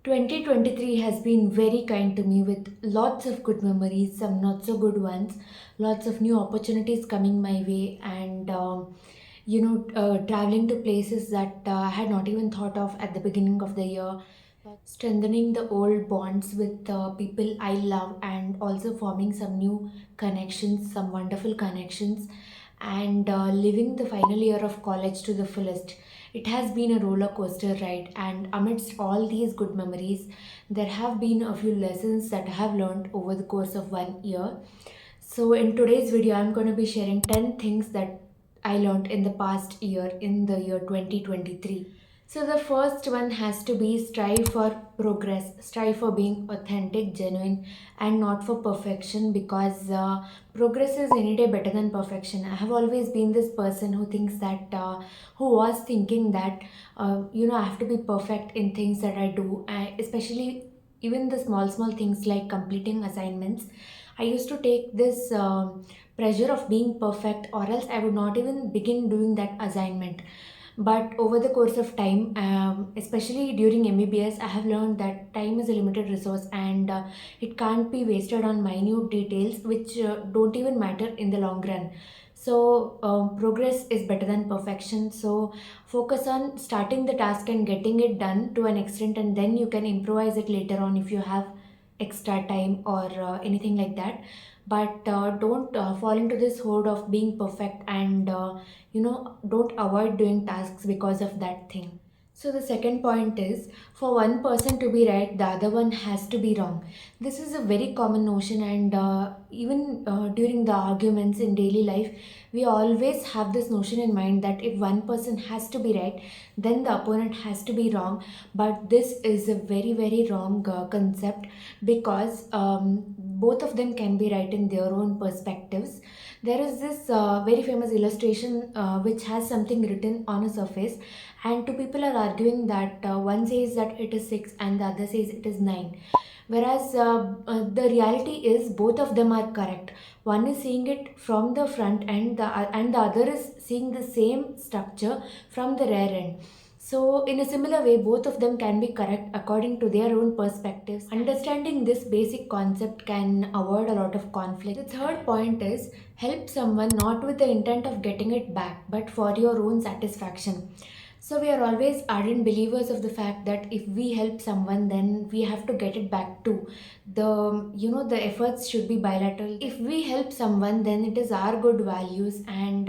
2023 has been very kind to me with lots of good memories, some not so good ones, lots of new opportunities coming my way, and traveling to places that I had not even thought of at the beginning of the year, strengthening the old bonds with people I love, and also forming some new connections, some wonderful connections, and living the final year of college to the fullest. It has been a roller coaster ride, and amidst all these good memories, there have been a few lessons that I have learned over the course of 1 year. So, in today's video, I'm going to be sharing 10 things that I learned in the past year, in the year 2023. So, the first one has to be strive for progress, strive for being authentic, genuine, and not for perfection, because progress is any day better than perfection. I have always been this person who thinks that, who was thinking that, I have to be perfect in things that I do, especially even the small things like completing assignments. I used to take this pressure of being perfect, or else I would not even begin doing that assignment. But over the course of time, especially during MBBS, I have learned that time is a limited resource, and it can't be wasted on minute details which don't even matter in the long run. So, progress is better than perfection. So, focus on starting the task and getting it done to an extent, and then you can improvise it later on if you have extra time or anything like that. But don't fall into this horde of being perfect, and don't avoid doing tasks because of that thing. So the second point is, for one person to be right, the other one has to be wrong. This is a very common notion, and even during the arguments in daily life, we always have this notion in mind that if one person has to be right, then the opponent has to be wrong. But this is a very wrong concept, because both of them can be right in their own perspectives. There is this very famous illustration which has something written on a surface, and two people are arguing that one says that it is 6 and the other says it is 9. Whereas the reality is both of them are correct. One is seeing it from the front end, and the other is seeing the same structure from the rear end. So, in a similar way, both of them can be correct according to their own perspectives. Understanding this basic concept can avoid a lot of conflict. The third point is, help someone not with the intent of getting it back, but for your own satisfaction. So we are always ardent believers of the fact that if we help someone, then we have to get it back too. The efforts should be bilateral. If we help someone, then it is our good values, and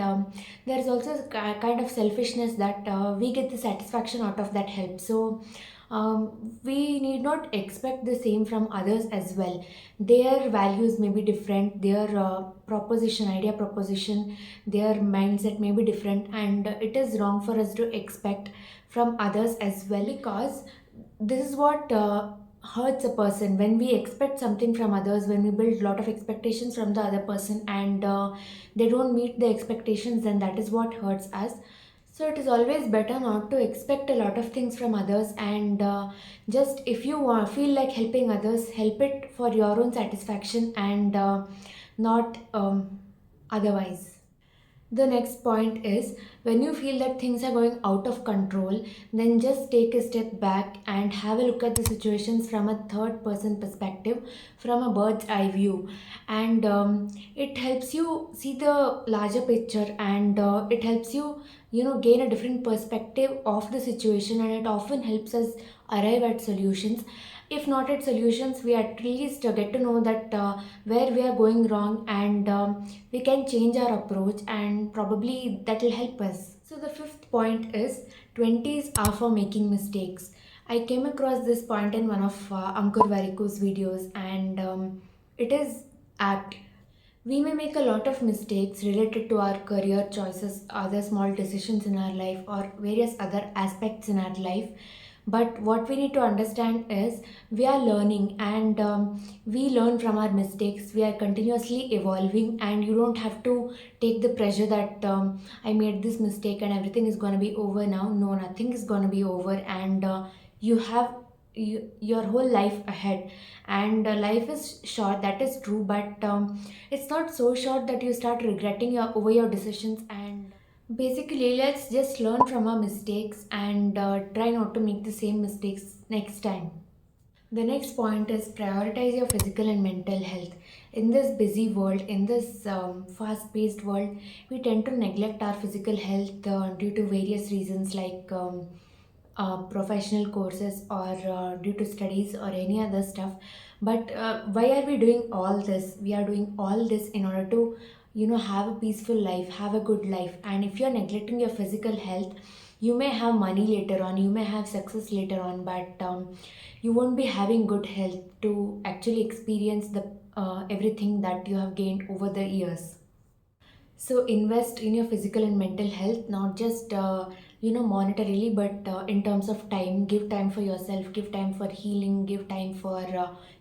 there is also a kind of selfishness that we get the satisfaction out of that help. So we need not expect the same from others as well. Their values may be different, their idea proposition, their mindset may be different, and it is wrong for us to expect from others as well, because this is what hurts a person. When we expect something from others, when we build a lot of expectations from the other person, and they don't meet the expectations, then that is what hurts us. So it is always better not to expect a lot of things from others, and just if you feel like helping others, help it for your own satisfaction, and not otherwise. The next point is, when you feel that things are going out of control, then just take a step back and have a look at the situations from a third person perspective, from a bird's eye view. And it helps you see the larger picture, and it helps you, gain a different perspective of the situation, and it often helps us arrive at solutions. If not at solutions, we at least get to know that where we are going wrong, and we can change our approach, and probably that will help us. So the fifth point is, 20s are for making mistakes. I came across this point in one of Ankur Variku's videos, and it is apt. We may make a lot of mistakes related to our career choices, other small decisions in our life, or various other aspects in our life. But what we need to understand is, we are learning, and we learn from our mistakes. We are continuously evolving, and you don't have to take the pressure that I made this mistake and everything is going to be over now. No, nothing is going to be over, and you have your whole life ahead, and life is short, that is true, but it's not so short that you start regretting over your decisions. And basically, let's just learn from our mistakes, and try not to make the same mistakes next time. The next point is prioritize your physical and mental health. In this busy world, in this fast paced world, we tend to neglect our physical health due to various reasons like professional courses or due to studies or any other stuff. But why are we doing all this? We are doing all this in order to, have a peaceful life, have a good life. And if you're neglecting your physical health, you may have money later on, you may have success later on, but you won't be having good health to actually experience the everything that you have gained over the years. So invest in your physical and mental health, not just monetarily, but in terms of time. Give time for yourself. Give time for healing. Give time for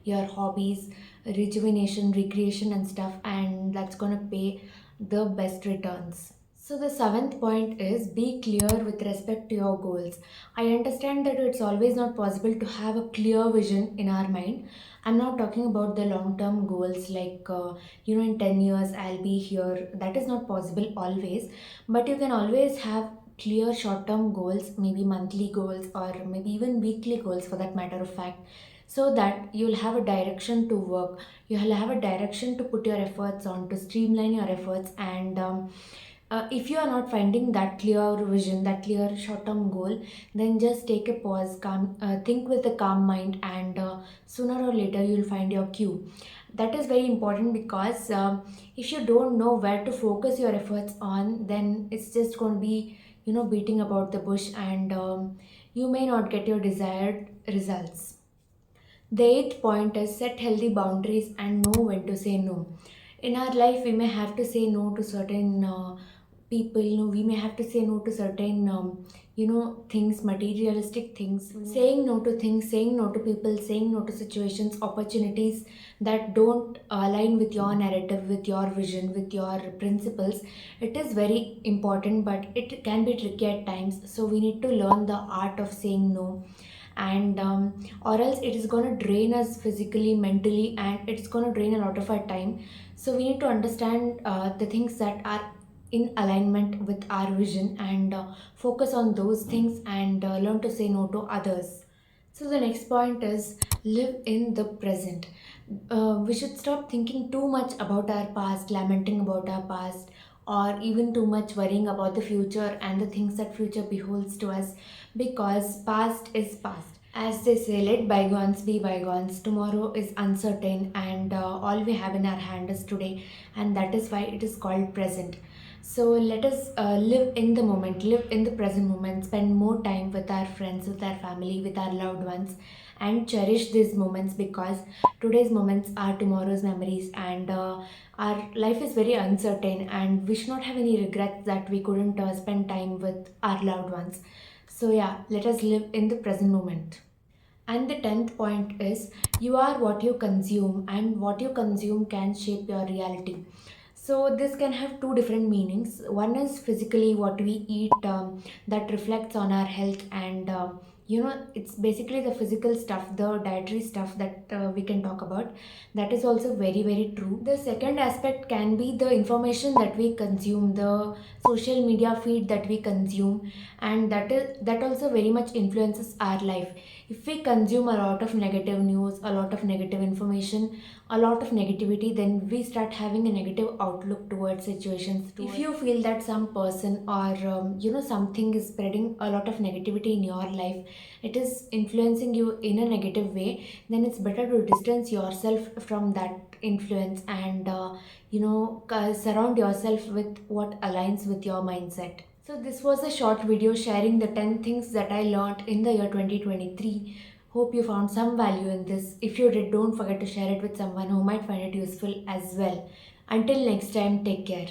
your hobbies, rejuvenation, recreation, and stuff, and that's gonna pay the best returns. So the seventh point is be clear with respect to your goals. I understand that it's always not possible to have a clear vision in our mind. I'm not talking about the long term goals like in 10 years I'll be here. That is not possible always, but you can always have clear short term goals, maybe monthly goals or maybe even weekly goals for that matter of fact, so that you'll have a direction to work, you'll have a direction to put your efforts on, to streamline your efforts. And if you are not finding that clear vision, that clear short term goal, then just take a pause, think with a calm mind, and sooner or later you'll find your cue. That is very important because if you don't know where to focus your efforts on, then it's just going to be, beating about the bush, and you may not get your desired results. The eighth point is set healthy boundaries and know when to say no. In our life, we may have to say no to certain people. We may have to say no to certain, things, materialistic things. Saying no to things, saying no to people, saying no to situations, opportunities that don't align with your narrative, with your vision, with your principles. It is very important, but it can be tricky at times. So we need to learn the art of saying no, and or else it is going to drain us physically, mentally, and it's going to drain a lot of our time. So we need to understand the things that are in alignment with our vision, and focus on those things, and learn to say no to others. So the next point is live in the present. We should stop thinking too much about our past, lamenting about our past, or even too much worrying about the future and the things that future beholds to us, because past is past. As they say, let bygones be bygones. Tomorrow is uncertain, and all we have in our hand is today, and that is why it is called present. So let us live in the moment, live in the present moment, spend more time with our friends, with our family, with our loved ones, and cherish these moments, because today's moments are tomorrow's memories, and our life is very uncertain, and we should not have any regrets that we couldn't spend time with our loved ones. So, yeah, let us live in the present moment. And the 10th point is you are what you consume, and what you consume can shape your reality. So, this can have two different meanings. One is physically what we eat, that reflects on our health, and it's basically the physical stuff, the dietary stuff that we can talk about. That is also very, very true. The second aspect can be the information that we consume, the social media feed that we consume, and that also very much influences our life. If we consume a lot of negative news, a lot of negative information, a lot of negativity, then we start having a negative outlook towards situations. If you feel that some person or something is spreading a lot of negativity in your life, it is influencing you in a negative way, then it's better to distance yourself from that influence, and surround yourself with what aligns with your mindset. So this was a short video sharing the 10 things that I learned in the year 2023. Hope you found some value in this. If you did, don't forget to share it with someone who might find it useful as well. Until next time, take care.